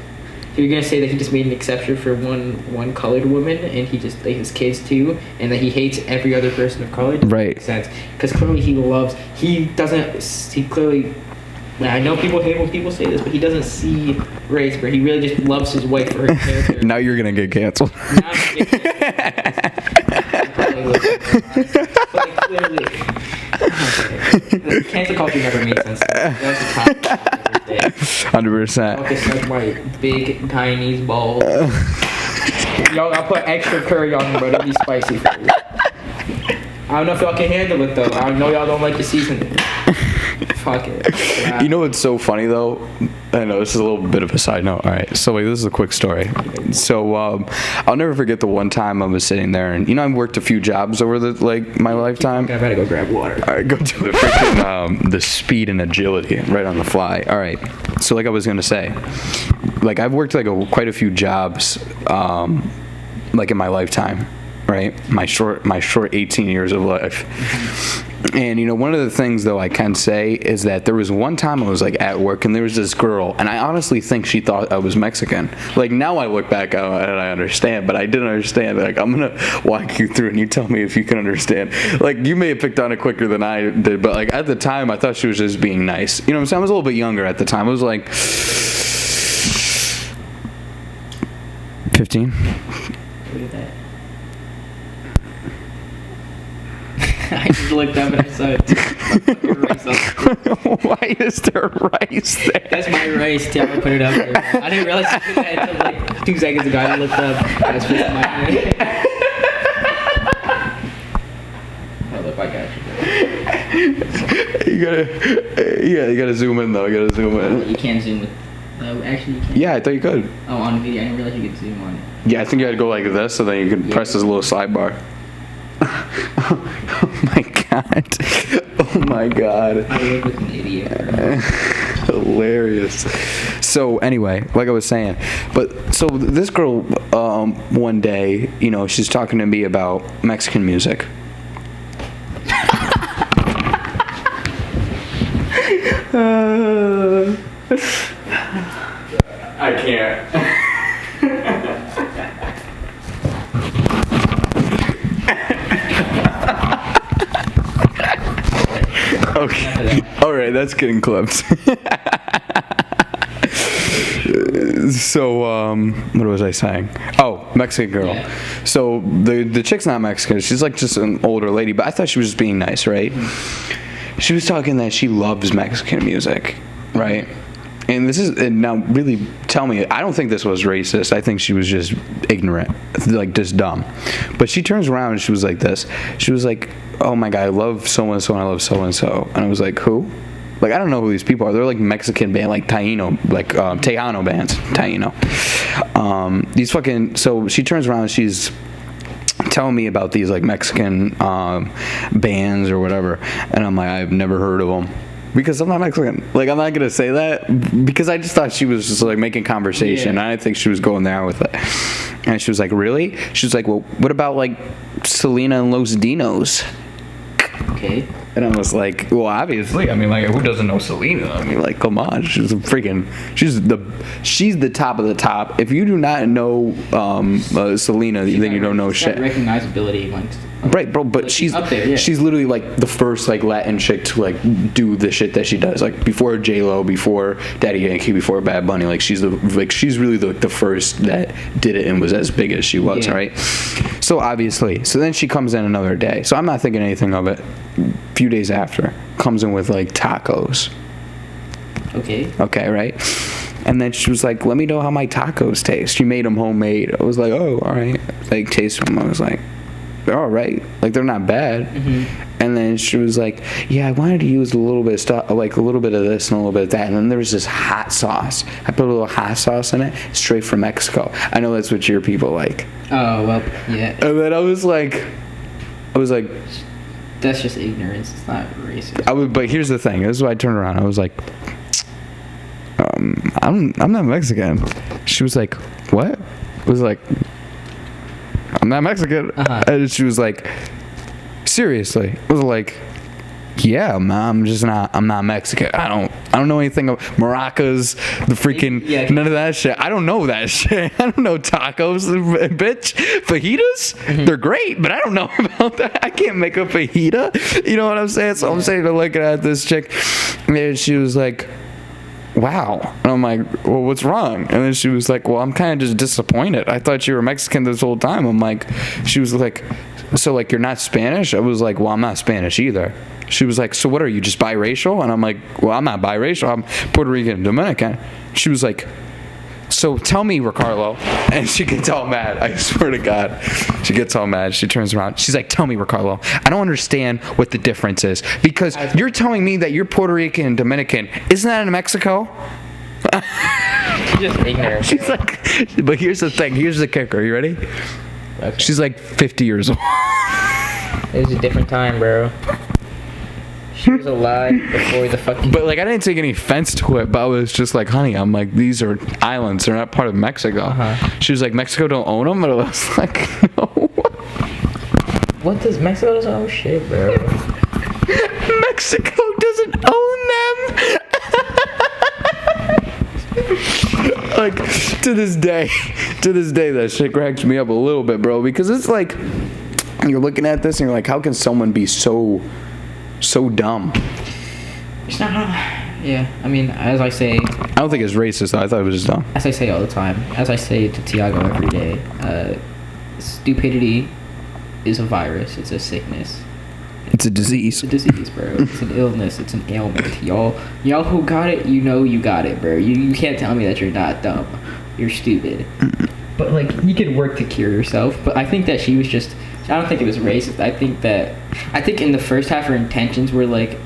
you're gonna say that he just made an exception for one colored woman and he just like his kids too, and that he hates every other person of color. Right. Makes sense because clearly he clearly. I know people hate when people say this, but he doesn't see race, but he really just loves his wife for her character. Now you're gonna get canceled. Now I'm gonna get canceled. But clearly, cancel culture never made sense. That was the top 100%. Okay, suck my big Chinese balls. Y'all, I put extra curry on them, but it'll be spicy for you. I don't know if y'all can handle it though. I know y'all don't like the seasoning. Fuck it. Wow. You know what's so funny though? I know this is a little bit of a side note. All right, so this is a quick story. So I'll never forget the one time I was sitting there, and I've worked a few jobs over my lifetime. I gotta go grab water. All right, go do the freaking the speed and agility right on the fly. All right, so like I was gonna say, like I've worked like quite a few jobs, like in my lifetime. Right, my short 18 years of life. And one of the things though I can say is that there was one time I was like at work and there was this girl, and I honestly think she thought I was Mexican. Like now I look back and I understand, but I didn't understand. Like I'm gonna walk you through and you tell me if you can understand. Like you may have picked on it quicker than I did, but like at the time I thought she was just being nice. You know what I'm saying? I was a little bit younger at the time. I was like 15. Look at that. I just looked up and I saw it. Why is there rice there? That's my rice. Tell me put it up there. I didn't realize you did that until like 2 seconds ago. I looked up. That's just my rice. Oh, look, I got you. You gotta zoom in though. You gotta zoom in. You can't zoom with. No, actually you can't. Yeah, I thought you could. Oh, on video. I didn't realize you could zoom on it. Yeah, I think you had to go like this, so then you can press this little sidebar. Oh my god. Oh my god. I live with an idiot. the air. Hilarious. So anyway, like I was saying, but so this girl, one day, you know, she's talking to me about Mexican music. I can't. Okay. All right, that's getting clipped. So, what was I saying? Oh, Mexican girl. Yeah. So the chick's not Mexican. She's like just an older lady, but I thought she was just being nice, right? She was talking that she loves Mexican music, right? And now really tell me, I don't think this was racist. I think she was just ignorant, like just dumb. But she turns around and she was like this. She was like, "Oh my God, I love so and so and I love so and so." And I was like, "Who?" Like, I don't know who these people are. They're like Mexican band, like Taino, like Tejano bands, Taino. These fucking. So she turns around and she's telling me about these like Mexican bands or whatever, and I'm like, I've never heard of them. Because I'm not Mexican. Like, I'm not going to say that because I just thought she was just, like, making conversation. Yeah. I didn't think she was going there with it. And she was like, really? She was like, well, what about, like, Selena and Los Dinos? Okay. And I was like, well, obviously. I mean, like, who doesn't know Selena? I mean, like, come on. She's she's the top of the top. If you do not know Selena, then you don't know shit. Recognizability amongst. Right, bro, but Like, she's up there, yeah. She's literally like the first like Latin chick to like do the shit that she does. Like before J-Lo, before Daddy Yankee, before Bad Bunny. Like she's really the first that did it and was as big as she was, Yeah. right? So obviously, so then she comes in another day. So I'm not thinking anything of it. A few days after, comes in with like tacos. Okay. Okay, right? And then she was like, let me know how my tacos taste. She made them homemade. I was like, oh, all right. Like, taste them. I was like, they're all right. Like, they're not bad. Mm-hmm. And then she was like, yeah, I wanted to use a little bit of stuff, like a little bit of this and a little bit of that. And then there was this hot sauce. I put a little hot sauce in it, straight from Mexico. I know that's what your people like. Oh, well, yeah. And then I was like, That's just ignorance. It's not racist. But here's the thing. This is why I turned around. I was like, I'm not Mexican. She was like, what? I was like, I'm not Mexican. Uh-huh. And she was like, seriously? I was like, yeah, I'm not Mexican. I don't know anything of maracas, the freaking, none of that shit. I don't know that shit. I don't know tacos, bitch. Fajitas, they're great, but I don't know about that. I can't make a fajita. You know what I'm saying? So I'm saying, looking at this chick, and she was like, wow. And I'm like, well, what's wrong? And then she was like, well, I'm kind of just disappointed. I thought you were Mexican this whole time. I'm like, she was like, so like you're not Spanish? I was like, well, I'm not Spanish either. She was like, so what are you, just biracial? And I'm like, well, I'm not biracial. I'm Puerto Rican and Dominican. She was like, so tell me, Ricarlo. And she gets all mad. I swear to God. She gets all mad. She turns around. She's like, tell me, Ricarlo. I don't understand what the difference is. Because you're telling me that you're Puerto Rican and Dominican. Isn't that in Mexico? Just ignorant. She's like, but here's the thing. Here's the kicker. You ready? Okay. She's like 50 years old. It was a different time, bro. She was alive before the fucking... But like, I didn't take any offense to it, but I was just like, honey, I'm like, these are islands. They're not part of Mexico. Uh-huh. She was like, Mexico don't own them? And I was like, no. What does... Mexico doesn't own shit, bro. Mexico doesn't own them. Like, to this day, that shit cracks me up a little bit, bro, because it's like, you're looking at this and you're like, how can someone be so dumb? It's not... Yeah, I mean, as I say... I don't think it's racist, though. I thought it was just dumb. As I say all the time, as I say to Tiago every day, stupidity is a virus. It's a sickness. It's a disease. It's a disease, bro. It's an illness. It's an ailment. Y'all who got it, you know you got it, bro. You can't tell me that you're not dumb. You're stupid. But, like, you could work to cure yourself. But I think that she was just... I don't think it was racist. I think in the first half her intentions were, like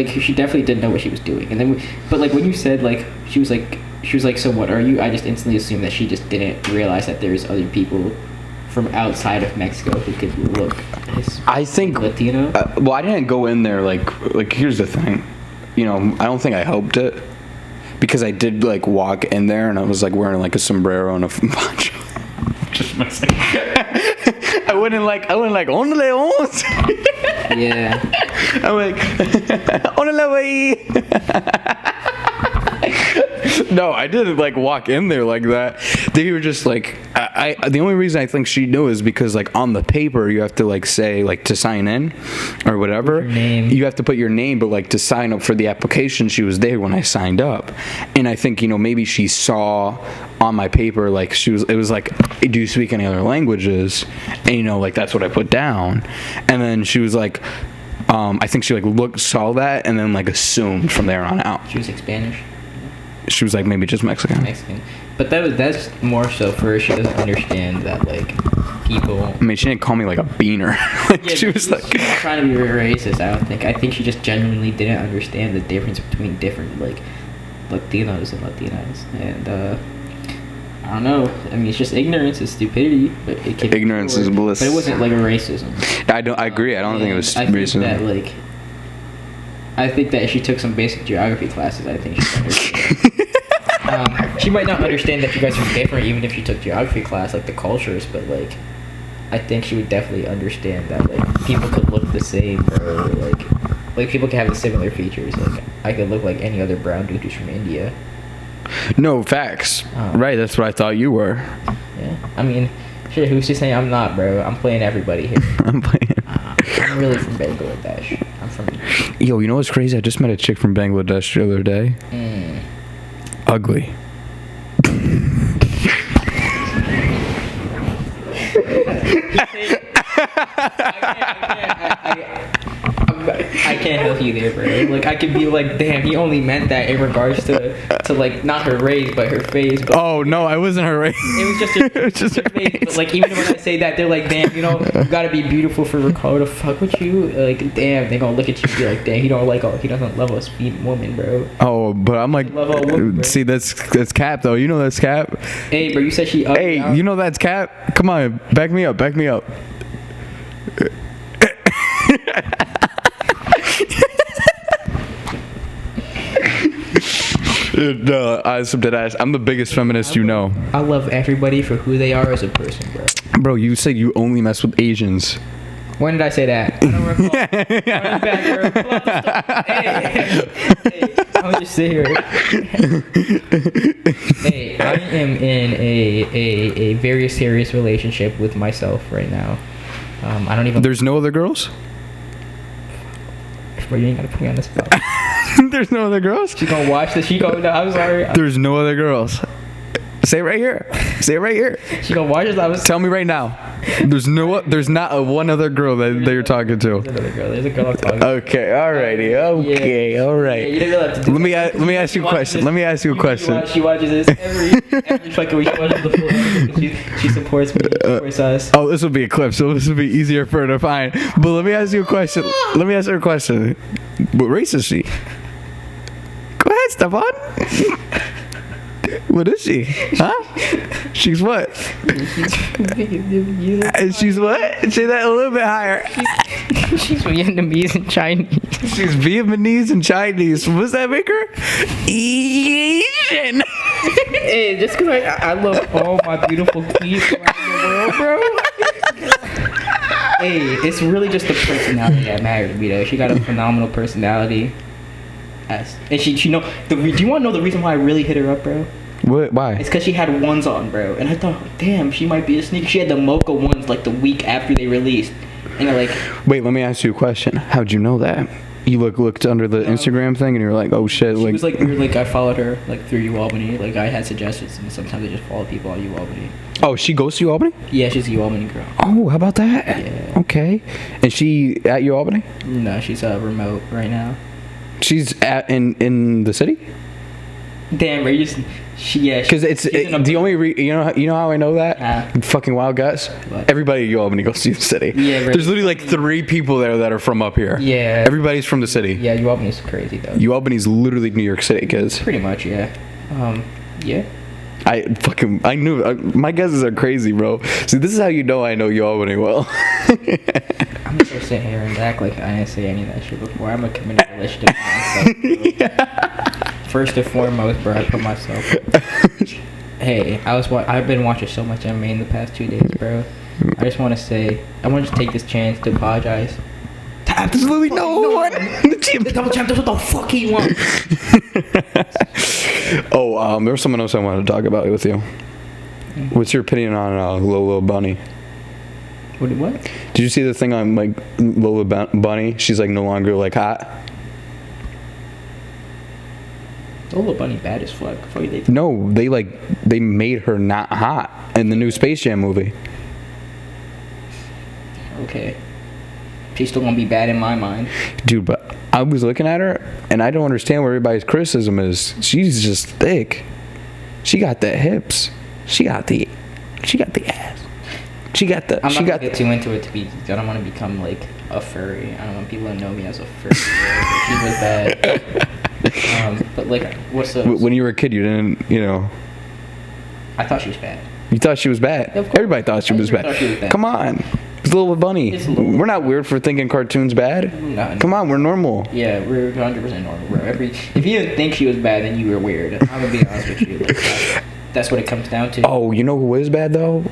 she definitely didn't know what she was doing. And then, but, like, when you said, like, she was like, so what are you? I just instantly assumed that she just didn't realize that there's other people from outside of Mexico who could look I think Latino. Well, I didn't go in there like here's the thing. you know, I don't think I helped it because I did like walk in there and I was like wearing like a sombrero and a poncho. Just messing. I wouldn't like on the leons. Yeah. I'm like on the way. No, I didn't like walk in there like that. They were just like, I the only reason I think she knew is because like on the paper you have to like say like to sign in or whatever. Your name. You have to put your name, but like to sign up for the application, she was there when I signed up. And I think, you know, maybe she saw on my paper like it was like, do you speak any other languages? And you know, like that's what I put down. And then she was like, I think she like saw that and then like assumed from there on out. She was like Spanish. She was like maybe just Mexican. But that's more so for her. She doesn't understand that like people. I mean, she didn't call me like a beaner. Like, Yeah, she was like trying to be racist. I don't think. I think she just genuinely didn't understand the difference between different like Latinos and Latinas. And I don't know. I mean, it's just ignorance is stupidity. But it can ignorance is bliss. But it wasn't like a racism. I agree. I don't think it was racism. I think that if she took some basic geography classes, I think she'd understand. She might not understand that you guys are different, even if she took geography class, like the cultures. But like, I think she would definitely understand that like people could look the same, or like people can have the similar features. Like I could look like any other brown dude who's from India. No, facts. Right, that's what I thought you were. Yeah, I mean, shit. Who's to say I'm not, bro? I'm playing everybody here. I'm playing. I'm really from Bangladesh. I'm from. Yo, you know what's crazy? I just met a chick from Bangladesh the other day. Ugly. I can't help you there, bro. Like I could be like, damn, he only meant that in regards to like not her race but her face. But oh no, I wasn't her race. it was just her face. But like even when I say that, they're like, damn, you know, you gotta be beautiful for Ricarlo to fuck with you. Like damn, they gonna look at you and be like, damn, he doesn't love a sweet woman, bro. Oh, but I'm like, Love a woman, bro. see, that's cap though. You know that's cap. Hey, bro, you said she ugly. Hey, you know that's cap. Come on, back me up. No, I'm the biggest feminist you know. I love everybody for who they are as a person, bro. Bro, you said you only mess with Asians. When did I say that? I don't recall. Run it back, bro. Pull up the story. Hey, I'll just sit here. Hey, I am in a very serious relationship with myself right now. I don't even. There's no other girls? Bro, you ain't gotta put me on the spot. There's no other girls? She gonna watch this. She gonna. No, I'm sorry. There's no other girls. Say it right here. She gonna watch this. Tell me right now. There's not one other girl that you're talking to. There's another girl. There's a girl I'm talking to. Okay, alrighty. Okay, Yeah, alright. you didn't really have to do Let that. me ask you a question. Let me ask you a question. She watches this every fucking week. She watches the full episode. She supports me. Supports us. Oh, this will be a clip, so this will be easier for her to find. But let me ask you a question. What race is she? Go ahead, Steffon. What is she? Huh? She's what? She's what? Say that a little bit higher. She's Vietnamese and Chinese. She's Vietnamese and Chinese. What's that make her? Asian. Hey, just because I love all my beautiful queens around the world, bro. Hey, it's really just the personality that matters, me though. She got a phenomenal personality. And she do you want to know the reason why I really hit her up, bro? What? Why? It's because she had ones on, bro. And I thought, damn, she might be a sneaker. She had the mocha ones like the week after they released. And they're like... Wait, let me ask you a question. How'd you know that? You looked under the Instagram thing and you were like, oh shit. She was like, I followed her like through UAlbany. Like I had suggestions and sometimes I just follow people on UAlbany. Oh, she goes to UAlbany? Yeah, she's a UAlbany girl. Oh, how about that? Yeah. Okay. And she at UAlbany? No, she's remote right now. She's in the city? Damn, bro, because it's the only you know how I know that fucking wild guess. What? Everybody at UAlbany goes to the city. Yeah, bro. There's literally like 3 people there that are from up here. Yeah, everybody's from the city. Yeah, UAlbany's crazy though. UAlbany's literally New York City, kids. Pretty much, yeah. Yeah. I knew my guesses are crazy, bro. See, this is how you know I know UAlbany well. I'm just gonna sit here and act like I didn't say any of that shit before. I'm a committed polished of myself. First and foremost, bro, I put myself. Hey, I've been watching so much anime in the past 2 days, bro. I just want to say, I want to just take this chance to apologize. Absolutely no one. The double champ does what the fuck he wants. Oh, there was someone else I wanted to talk about with you. What's your opinion on Lola Bunny? What? Did you see the thing on like Lola Bunny? She's like no longer like hot. Lola Bunny bad as fuck. No, they made her not hot in the new Space Jam movie. Okay. She's still gonna be bad in my mind. Dude, but I was looking at her and I don't understand what everybody's criticism is. She's just thick. She got the hips. She got the ass. I'm not gonna get too into it I don't want to become like a furry. I don't want people to know me as a furry. She was bad. But like, what's up? When you were a kid, you didn't, I thought she was bad. You thought she was bad. Yeah, of course. Everybody thought she was bad. Come on. It's Little Bunny. We're not weird for thinking cartoons bad. No. Come on, we're normal. Yeah, we're 100% normal, bro. If you didn't think she was bad, then you were weird. I'm gonna be honest with you. Like, that's what it comes down to. Oh, you know who is bad though?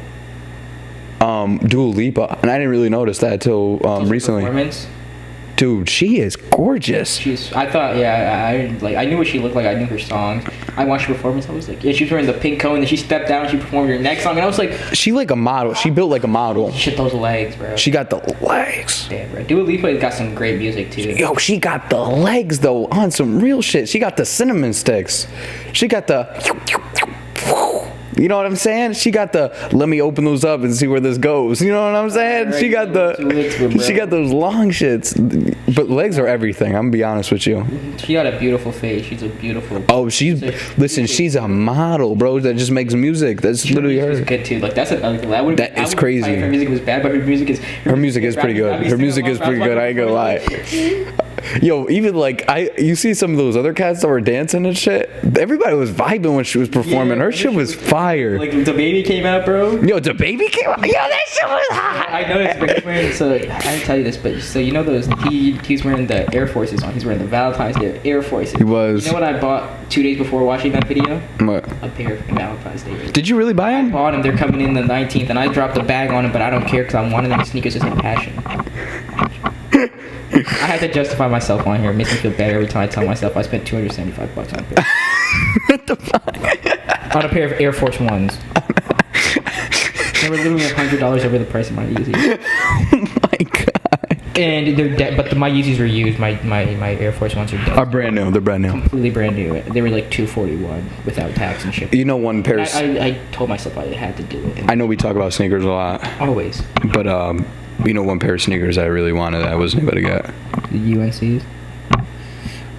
Dua Lipa, and I didn't really notice that till recently. Performance? Dude, she is gorgeous. I knew what she looked like. I knew her songs. I watched her performance. I was like, yeah, she was wearing the pink coat, and then she stepped down and she performed her next song, and I was like, she like a model. She built like a model. Shit, those legs, bro. She got the legs. Damn, bro. Dua Lipa got some great music too. Yo, she got the legs though on some real shit. She got the cinnamon sticks. She got the. You know what I'm saying? She got the let me open those up and see where this goes. You know what I'm saying? She got she got those long shits. But legs are everything. I'm gonna be honest with you. She got a beautiful face. She's a beautiful. Oh, she's a model, bro. That just makes music. That's literally her. She's good too. Like that's another thing. It's crazy. Her music was bad, but her music is pretty good. Her music is pretty good. I ain't gonna lie. Yo, even like you see some of those other cats that were dancing and shit. Everybody was vibing when she was performing. Her shit was fire. Like the baby came out, bro. Yo, the baby came out. Yo, that shit was hot. I noticed, but he's wearing. So I didn't tell you this, but so you know those he's wearing the Air Forces on. He's wearing the Valentine's Day Air Forces. He was. You know what I bought 2 days before watching that video? What? A pair of Valentine's Day. Did you really buy them? I bought them. They're coming in the 19th, and I dropped a bag on them, but I don't care because I'm one of them sneakers just in passion. I had to justify myself on here. It makes me feel better every time I tell myself I spent $275 on a pair. What the fuck? On a pair of Air Force Ones. They were literally $100 over the price of my Yeezys. Oh my god. And they're dead, but my Yeezys are used. My Air Force Ones are dead. Are brand new. They're brand new. Completely brand new. They were like $241 without tax and shipping. You know, one pair. I told myself I had to do it. I know we talk about sneakers a lot. Always. But you know, one pair of sneakers I really wanted that I wasn't able to get. The UNCs.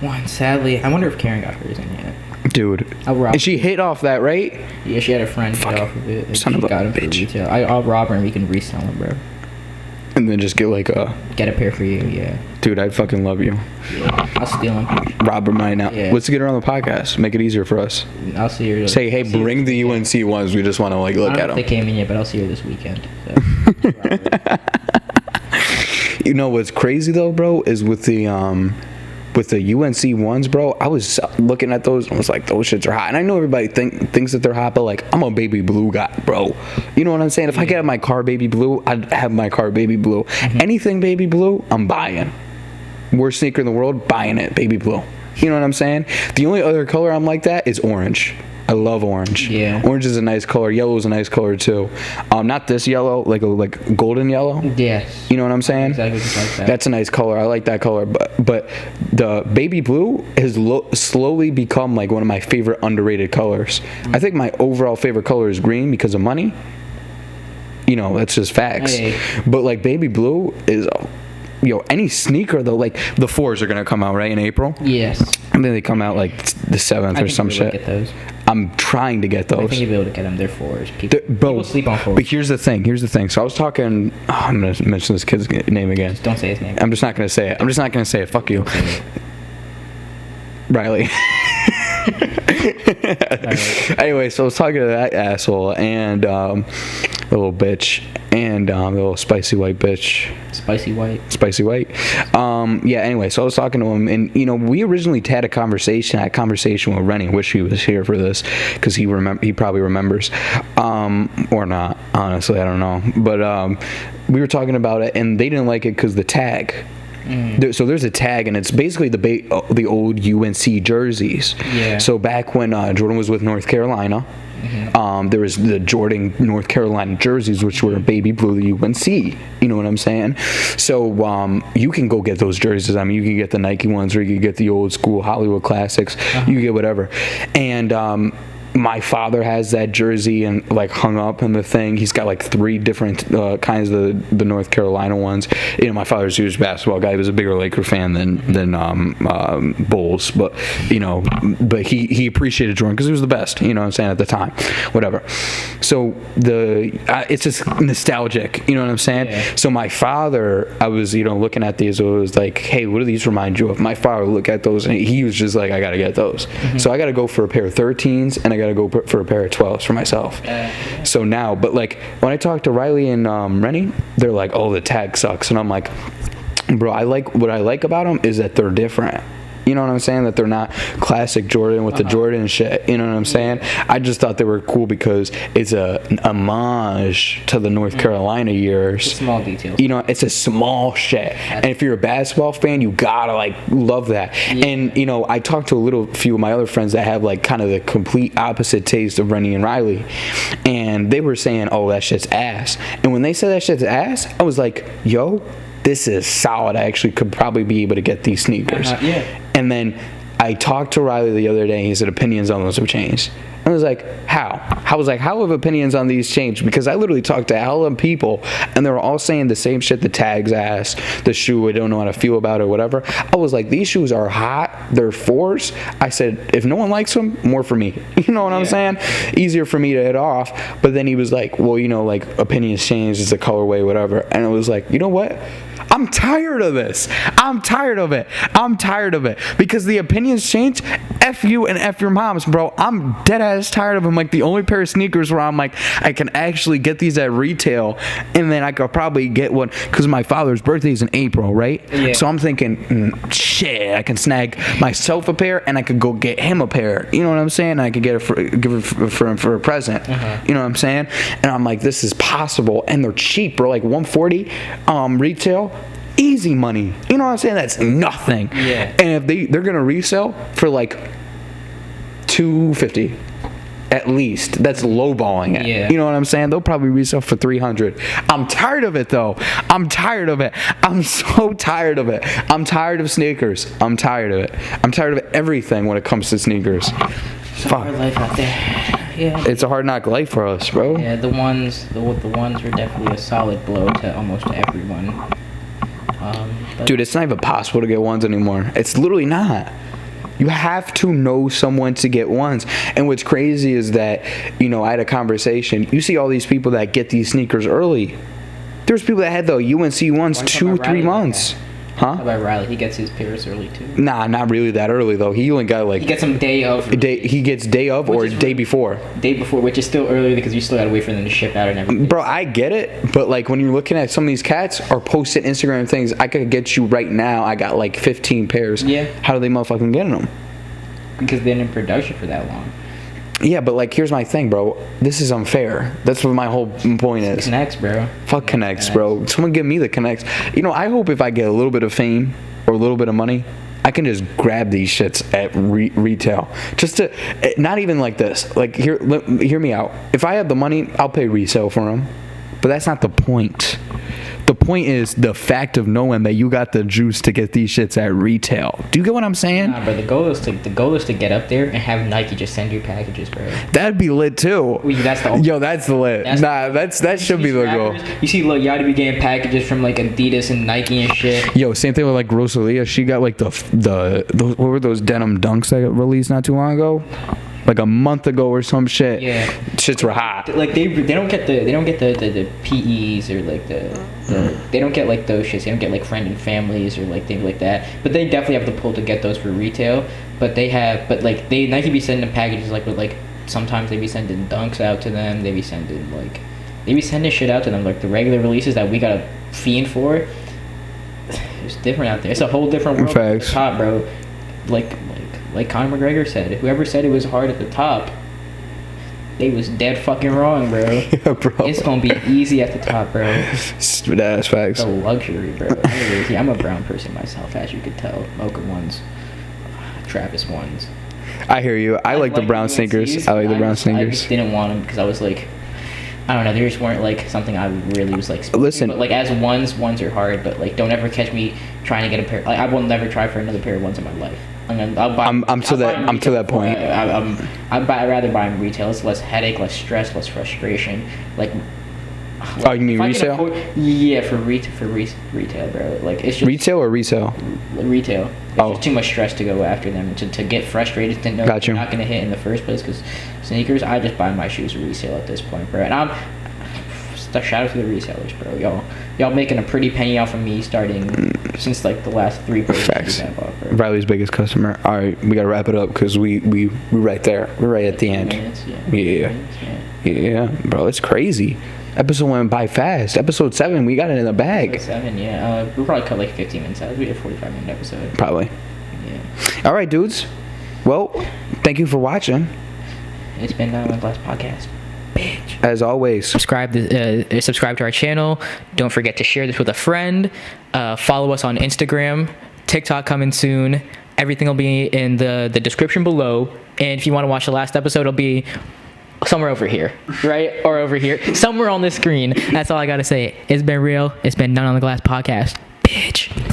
One, sadly. I wonder if Karen got hers in yet. Dude. And she hit off that, right? Yeah, she had a friend hit off of it. Son of a got bitch. I'll rob her and we can resell them, bro. And then just get like get a pair for you, yeah. Dude, I fucking love you. Yeah, I'll steal them. Rob her mine now. Yeah. Let's get her on the podcast. Make it easier for us. I'll see her. Say, hey, bring the UNC ones. We just want to like look at them. They came in yet, but I'll see her this weekend. So. You know what's crazy though, bro, is with the UNC ones, bro. I was looking at those and was like, those shits are hot. And I know everybody thinks that they're hot, but like, I'm a baby blue guy, bro. You know what I'm saying? If I could have my car baby blue, I'd have my car baby blue. Mm-hmm. Anything baby blue, I'm buying. Worst sneaker in the world, buying it, baby blue. You know what I'm saying? The only other color I'm like that is orange. I love orange. Yeah. Orange is a nice color. Yellow is a nice color too. Not this yellow, like golden yellow. Yes. You know what I'm saying? Exactly just like that. That's a nice color. I like that color. But the baby blue has slowly become like one of my favorite underrated colors. I think my overall favorite color is green because of money. You know, that's just facts. Hey. But like baby blue is... any sneaker though, like the 4s are gonna come out right in April. Yes. And then they come out like the 7th or some shit. Get those. I'm trying to get those. I think you'll be able to get them. They're 4s. People sleep on 4s. But here's the thing. So I was talking. I'm gonna mention this kid's name again. Just don't say his name. I'm just not gonna say it. Fuck you, Riley. Anyway, so I was talking to that asshole and little bitch, and the little spicy white bitch. Spicy white. Yeah, anyway, so I was talking to him, and we originally had a conversation with Rennie. Wish he was here for this, because he probably remembers, or not, honestly, I don't know, but we were talking about it, and they didn't like it because the tag. So there's a tag, and it's basically the old UNC jerseys. Yeah. So back when Jordan was with North Carolina, there was the Jordan North Carolina jerseys, which were baby blue UNC. You know what I'm saying? So you can go get those jerseys. I mean, you can get the Nike ones, or you can get the old school Hollywood classics. You can get whatever. And my father has that jersey and like hung up in the thing. He's got like 3 different kinds of the North Carolina ones. My father's a huge basketball guy. He was a bigger Laker fan than Bulls, but he appreciated Jordan because he was the best. You know what I'm saying, at the time, whatever. So it's just nostalgic. You know what I'm saying? Yeah. So my father, I was looking at these. It was like, hey, what do these remind you of? My father looked at those, and he was just like, I gotta get those. So I gotta go for a pair of 13s, and I gotta go for a pair of 12s for myself. So now, but like when I talk to Riley and Rennie, they're like, oh, the tag sucks, and I'm like, bro, what I like about them is that they're different. You know what I'm saying? That they're not classic Jordan with the Jordan shit. You know what I'm saying? I just thought they were cool because it's an homage to the North Carolina years. It's a small detail. It's a small shit. And if you're a basketball fan, you gotta like love that. Yeah. And I talked to a few of my other friends that have like kind of the complete opposite taste of Rennie and Riley, and they were saying, "Oh, that shit's ass." And when they said that shit's ass, I was like, "Yo, this is solid. I actually could probably be able to get these sneakers." Yeah. And then I talked to Riley the other day, and he said opinions on those have changed. I was like, how? I was like, how have opinions on these changed? Because I literally talked to hella people, and they were all saying the same shit. The tag's ass, the shoe, I don't know how to feel about it, or whatever. I was like, these shoes are hot. They're 4s. I said, if no one likes them, more for me. You know what I'm saying? Easier for me to hit off. But then he was like, well, like opinions change. It's a colorway, whatever. And it was like, you know what? I'm tired of this. I'm tired of it. Because the opinions change. F you and F your moms, bro. I'm dead ass tired of them. Like, the only pair of sneakers where I'm like, I can actually get these at retail, and then I could probably get one, because my father's birthday is in April, right? Yeah. So I'm thinking, shit, I can snag myself a pair, and I could go get him a pair. You know what I'm saying? And I could give it for him for a present. You know what I'm saying? And I'm like, this is possible, and they're cheap, bro. Like $140 retail. Easy money. You know what I'm saying? That's nothing. Yeah. And if they're gonna resell for like $250 at least, that's lowballing it. Yeah. You know what I'm saying? They'll probably resell for $300. I'm tired of it though. I'm tired of it. I'm so tired of it. I'm tired of sneakers. I'm tired of it. I'm tired of everything when it comes to sneakers. It's a hard life out there. Yeah. It's a hard knock life for us, bro. Yeah, the ones were definitely a solid blow to almost everyone. Dude, it's not even possible to get ones anymore. It's literally not. You have to know someone to get ones. And what's crazy is that, I had a conversation. You see all these people that get these sneakers early. There's people that had the UNC ones 2-3 months. Huh? How about Riley? He gets his pairs early too. Nah, not really that early though. He only got like. He gets them day of. He gets day of or day before. Day before, which is still early because you still gotta wait for them to ship out and everything. Bro, I get it, but like when you're looking at some of these cats or posted Instagram things, I could get you right now. I got like 15 pairs. Yeah. How do they motherfucking get them? Because they're in production for that long. Yeah, but like, here's my thing, bro. This is unfair. That's what my whole point is. Connects, bro. Fuck connects, bro. Someone give me the connects. I hope if I get a little bit of fame or a little bit of money, I can just grab these shits at retail. Just to, not even like this. Like, hear me out. If I have the money, I'll pay resale for them. But that's not the point. The point is the fact of knowing that you got the juice to get these shits at retail. Do you get what I'm saying? Nah, bro. The goal is to get up there and have Nike just send you packages, bro. That'd be lit too. That's the lit. That should be the goal. You see, look, y'all to be getting packages from like Adidas and Nike and shit. Yo, same thing with like Rosalia. She got like those what were those denim dunks that got released not too long ago? Like a month ago or some shit. Yeah. Shits were hot. Like they don't get the PEs or like they don't get like those shits. They don't get like friend and families or like things like that. But they definitely have the pull to get those for retail. But Nike be sending them packages like with like sometimes they be sending dunks out to them. They be sending like they be sending shit out to them, like the regular releases that we gotta fiend for. It's different out there. It's a whole different world at the top, bro. Like Conor McGregor said, whoever said it was hard at the top, they was dead fucking wrong, bro. Yeah, bro. It's gonna be easy at the top, bro. That's facts. The luxury, bro. I'm a brown person myself, as you could tell. Mocha ones, Travis ones. I hear you. I like the brown sneakers. I like the brown I sneakers. just didn't want them because I was like, I don't know, they just weren't like something I really was like. Listen, but like as ones are hard, but like don't ever catch me trying to get a pair. Like I will never try for another pair of ones in my life. I'm to that point. I'd rather buy them retail. It's less headache, less stress, less frustration. Like. Oh, you mean resale? Yeah, for retail, bro. Like it's just retail or resale. Retail. It's just too much stress to go after them to get frustrated to know you're not gonna hit in the first place. Because sneakers, I just buy my shoes resale at this point, bro. And shout out to the resellers, bro. Y'all making a pretty penny off of me starting since like the last 3 purchases I bought, bro. Riley's biggest customer. All right, we gotta wrap it up because we right there. We're right at the end. Yeah, bro, it's crazy. Episode went by fast. Episode 7, we got it in the bag. Episode 7, yeah. We'll probably cut like 15 minutes out. We did a 45-minute episode. Probably. Yeah. All right, dudes. Well, thank you for watching. It's been my last podcast. Bitch. As always, subscribe to our channel. Don't forget to share this with a friend. Follow us on Instagram. TikTok coming soon. Everything will be in the description below. And if you want to watch the last episode, it'll be somewhere over here, right? Or over here. Somewhere on the screen. That's all I got to say. It's been real. It's been None on the Glass podcast. Bitch.